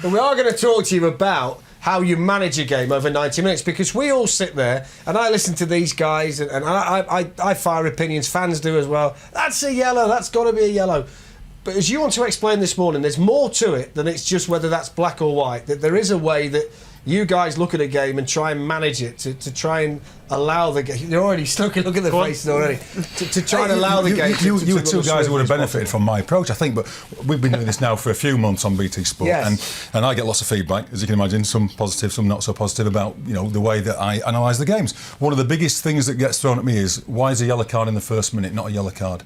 And we are going to talk to you about how you manage a game over 90 minutes, because we all sit there and I listen to these guys and I fire opinions, fans do as well. That's a yellow, that's got to be a yellow. But as you want to explain this morning, there's more to it than it's just whether that's black or white, that there is a way that you guys look at a game and try and manage it to try and allow the game. You're already stuck. Look at the faces already. To try and allow the game. You two guys would have benefited from my approach, I think. But we've been doing this now for a few months on BT Sport, and I get lots of feedback, as you can imagine, some positive, some not so positive, about the way that I analyse the games. One of the biggest things that gets thrown at me is, why is a yellow card in the first minute not a yellow card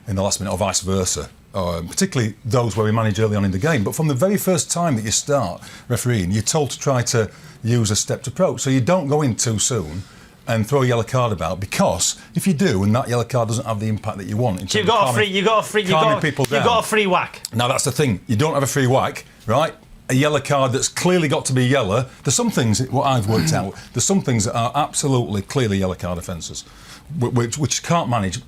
in the last minute, or vice versa? Particularly those where we manage early on in the game. But from the very first time that you start refereeing, you're told to try to use a stepped approach. So you don't go in too soon and throw a yellow card about, because if you do, and that yellow card doesn't have the impact that you want, in terms you got a free whack. Now that's the thing. You don't have a free whack, right? A yellow card that's clearly got to be yellow. There's some things, what I've worked out, there's some things that are absolutely clearly yellow card offences, which you can't manage.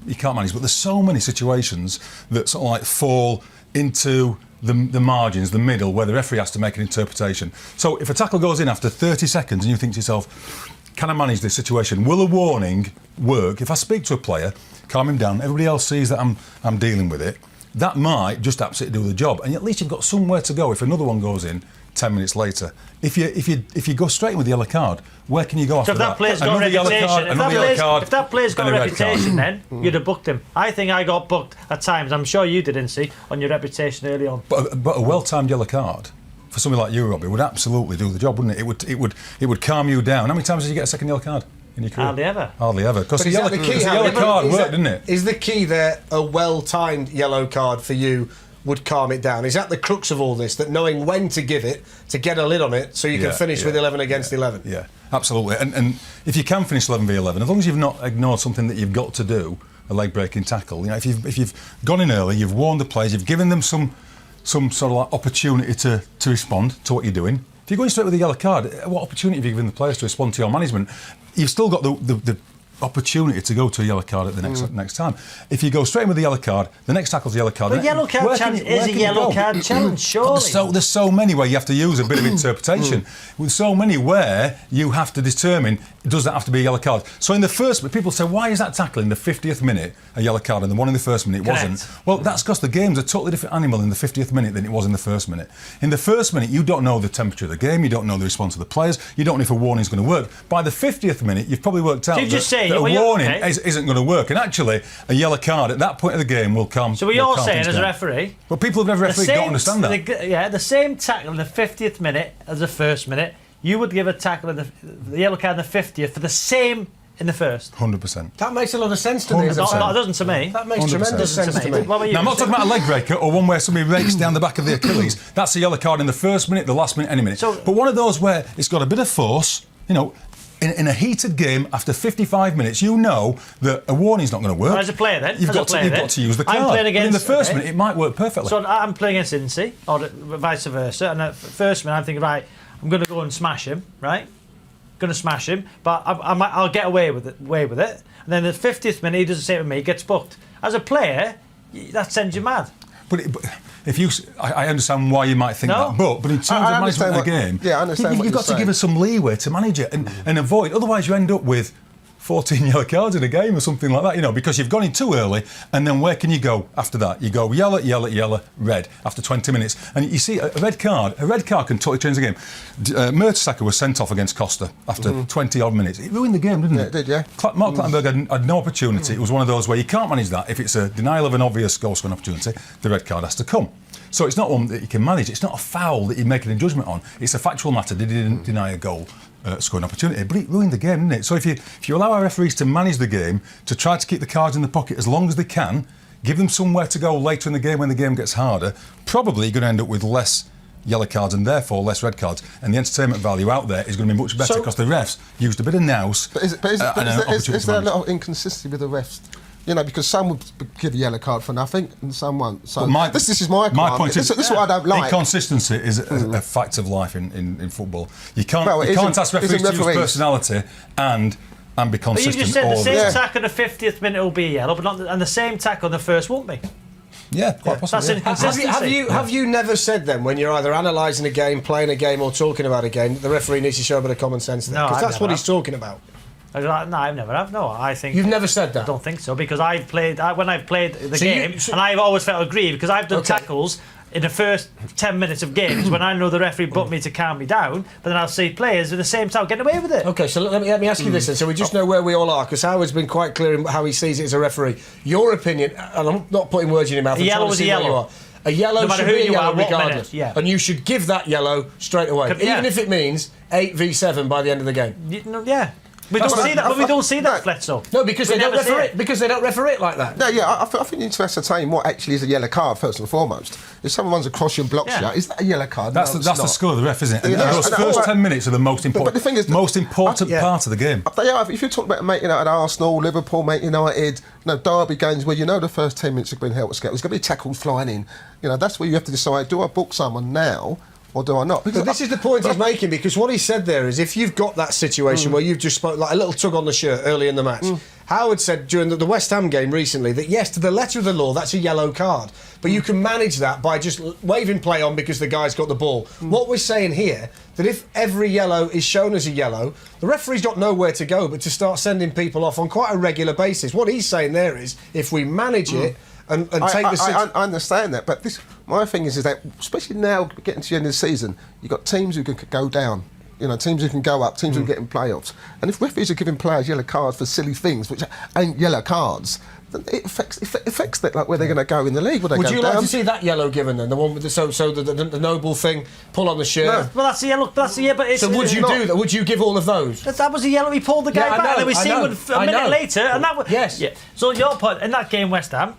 But there's so many situations that sort of like fall into the margins, the middle, where the referee has to make an interpretation. So if a tackle goes in after 30 seconds and you think to yourself, can I manage this situation? Will a warning work? If I speak to a player, calm him down, everybody else sees that I'm dealing with it, that might just absolutely do the job. And at least you've got somewhere to go if another one goes in 10 minutes later. If you go straight in with the yellow card, where can you go after that? If that player's got a reputation, then you'd have booked him. I think I got booked at times. I'm sure you didn't see on your reputation early on. But a well-timed yellow card for somebody like you, Robbie, would absolutely do the job, wouldn't it? It would calm you down. How many times did you get a second yellow card in your career? Hardly ever. Because the yellow card worked, didn't it? Is the key there a well-timed yellow card for you would calm it down? Is that the crux of all this, that knowing when to give it, to get a lid on it, so you can finish with 11 against 11? Yeah, absolutely. And if you can finish 11 v 11, as long as you've not ignored something that you've got to do, a leg-breaking tackle, if you've gone in early, you've warned the players, you've given them some sort of like opportunity to respond to what you're doing. If you're going straight with a yellow card, what opportunity have you given the players to respond to your management? You've still got the opportunity to go to a yellow card at the next time. If you go straight in with the yellow card, the next tackle's a yellow card. But yellow card challenge is a yellow card challenge, surely. There's so many where you have to use a bit of interpretation. With so many where you have to determine, does that have to be a yellow card? So in the first, people say, why is that tackle in the 50th minute a yellow card and the one in the first minute wasn't? Well, that's because the game's a totally different animal in the 50th minute than it was in the first minute. In the first minute, you don't know the temperature of the game, you don't know the response of the players, you don't know if a warning's going to work. By the 50th minute, you've probably worked out that a warning isn't going to work. And actually, a yellow card at that point of the game will come. So what you're saying as a referee... But people who've never refereed don't understand that. The same tackle in the 50th minute as the first minute, you would give a tackle in the yellow card in the 50th for the same in the first. 100%. That makes a lot of sense to me. It doesn't to me. That makes tremendous sense to me. What about you? Now, I'm not talking about a leg breaker or one where somebody rakes down the back of the Achilles. That's a yellow card in the first minute, the last minute, any minute. But one of those where it's got a bit of force, in a heated game, after 55 minutes, you know that a warning's not going to work. Well, as a player, then. You've got to use the card. I'm playing against... But in the first minute, it might work perfectly. So I'm playing against Incy, or vice versa, and at first minute, I'm thinking, right, I'm going to go and smash him, right? Going to smash him, but I'll get away with it. And then the 50th minute, he does the same with me, gets booked. As a player, that sends you mad. But if you, I understand why you might think that. But in terms of management of the game, I understand you've got to give us some leeway to manage it and avoid. Otherwise, you end up with 14 yellow cards in a game or something like that, because you've gone in too early, and then where can you go after that? You go yellow, yellow, yellow, red after 20 minutes. And you see, a red card can totally change the game. Mertesacker was sent off against Costa after 20-odd minutes. It ruined the game, didn't it? Yeah, it did, yeah. Mark Clattenburg had no opportunity. It was one of those where you can't manage that. If it's a denial of an obvious goal-scoring opportunity, the red card has to come. So it's not one that you can manage. It's not a foul that you're making a judgment on. It's a factual matter. Did he deny a goal? Scoring opportunity, but it ruined the game, didn't it? So if you allow our referees to manage the game, to try to keep the cards in the pocket as long as they can, give them somewhere to go later in the game when the game gets harder, probably you're going to end up with less yellow cards and therefore less red cards, and the entertainment value out there is going to be much better because the refs used a bit of nous. But is there a lot of inconsistency with the refs? Because some would give a yellow card for nothing and some won't. So this is my point. This is what I don't like. Inconsistency is a fact of life in football. You can't ask referees to use personality and be consistent. But you just said the same tackle in the 50th minute will be yellow, but and the same tackle in the first won't be. Yeah, quite possibly. That's yeah. inconsistency. Have you never said then, when you're either analysing a game, playing a game, or talking about a game, that the referee needs to show a bit of common sense? No, Because I've that's never what he's have. talking about. No, I've never have. No, I think You've never said that. I don't think so, because I've played when I've played the So game, you- so- and I've always felt aggrieved because I've done Okay. tackles in the first 10 minutes of games when I know the referee put me to calm me down, but then I'll see players at the same time getting away with it. Okay, so let me ask you this then, so we just know where we all are, because Howard's been quite clear in how he sees it as a referee. Your opinion, and I'm not putting words in your mouth, A I'm yellow trying to is see a where you yellow. are. A yellow No matter should who be a you yellow are, what regardless. minute, yeah. And you should give that yellow straight away, Yeah. even if it means 8v7 by the end of the game. Yeah. We don't see that, but we don't see that, No. Fletcher. No, because We they don't never see refer it. it. Because they don't refer it like that. No, yeah, I think you need to ascertain what actually is a yellow card first and foremost. If someone runs across you and blocks Yeah. you, is that a yellow card? That's No, the it's not. skill of the ref, isn't it? And Yeah, those no, first but- 10 minutes are the most important. the thing is, most important yeah. part of the game. Yeah, if you're talking about Man United, Arsenal, Liverpool, Man United, derby games where the first 10 minutes have been held to scale, there's going to be tackles flying in. That's where you have to decide: do I book someone now or do I not? Because But this is the point he's making, because what he said there is, if you've got that situation where you've just spoke like a little tug on the shirt early in the match, Howard said during the West Ham game recently that yes, to the letter of the law, that's a yellow card, but you can manage that by just waving play on because the guy's got the ball. What we're saying here, that if every yellow is shown as a yellow, the referee's got nowhere to go but to start sending people off on quite a regular basis. What he's saying there is, if we manage it and take the... I understand that, but my thing is that, especially now getting to the end of the season, you've got teams who can go down. Teams who can go up, teams who can get in playoffs. And if referees are giving players yellow cards for silly things, which ain't yellow cards, then it affects that, like where they're going to go in the league. Would you like to see that yellow given then? The one with the noble thing, pull on the shirt. No. Well, that's the yellow. That's the yeah, but it's. So would you not- do that? Would you give all of those? That was a yellow. He pulled the guy Yeah, I back, know, and then we I see know, one a I minute know. later, and that was Yes. Yeah. So your point in that game, West Ham,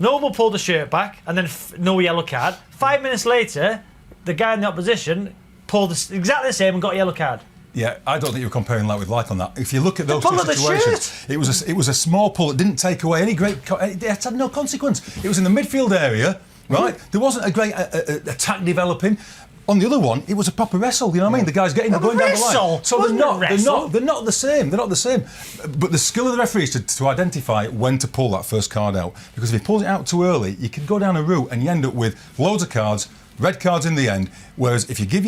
Noble pulled the shirt back, and then no yellow card. 5 minutes later, the guy in the opposition pulled exactly the same and got a yellow card. Yeah, I don't think you're comparing like with like on that. If you look at those pull two of the situations, it was a small pull. It didn't take away any great. It had no consequence. It was in the midfield area, right? There wasn't a great attack developing. On the other one, it was a proper wrestle. You know what I mean? The guys getting A going down the wrestle? line. So Wasn't a wrestle. they're not the same. They're not the same. But the skill of the referee is to identify when to pull that first card out. Because if he pulls it out too early, you could go down a route and you end up with loads of cards, red cards in the end. Whereas if you give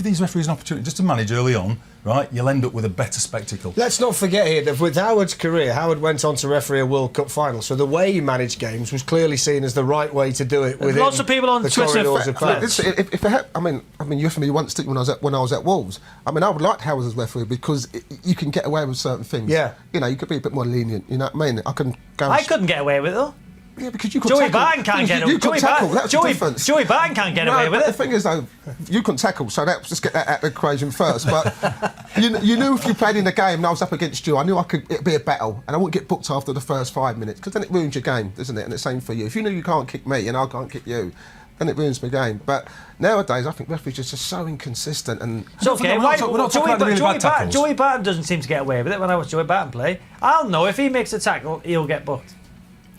these referees an opportunity just to manage early on, right, you'll end up with a better spectacle. Let's not forget here that with Howard's career, Howard went on to referee a World Cup final. So the way he managed games was clearly seen as the right way to do it. Within Lots of people on the Twitter corridors of play. If I had, I mean, you asked me once when I was at Wolves. I mean, I would like Howard as referee because you can get away with certain things. Yeah. You could be a bit more lenient. You know what I mean? I can go. I couldn't get away with it though. Yeah, because you could Joey tackle. Barton can't get away. You could tackle. That's the difference. Joey Barton can't get away with but it. The thing is, though, you couldn't tackle, so let's just get that out of the equation first. But you knew if you played in the game and I was up against you, I knew it'd be a battle, and I wouldn't get booked after the first 5 minutes because then it ruins your game, doesn't it? And the same for you. If you knew you can't kick me and I can't kick you, then it ruins my game. But nowadays, I think referees are just so inconsistent and. It's okay. We're not talking about the really bad tackles. Joey Barton doesn't seem to get away with it. When I watch Joey Barton play, I'll know if he makes a tackle, he'll get booked.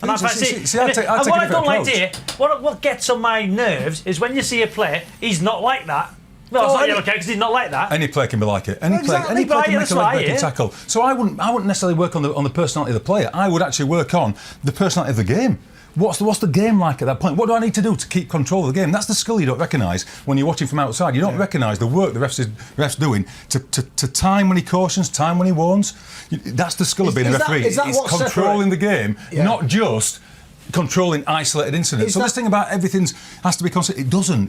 And See, I take a what I different don't like approach. to hear, what gets on my nerves is when you see a player, he's not like that. Well, it's not yellow card because he's not like that. Any player can be like it. Any Exactly, player but can make that's a what I leg-breaking hear. tackle. So I wouldn't necessarily work on the personality of the player. I would actually work on the personality of the game. What's the game like at that point? What do I need to do to keep control of the game? That's the skill you don't recognise when you're watching from outside. You don't recognise the work the ref's doing to time when he cautions, time when he warns. That's the skill of being a referee. Is that it's what controlling the game, Yeah. not just controlling isolated incidents. Is So that- this thing about everything's has to be considered, it doesn't.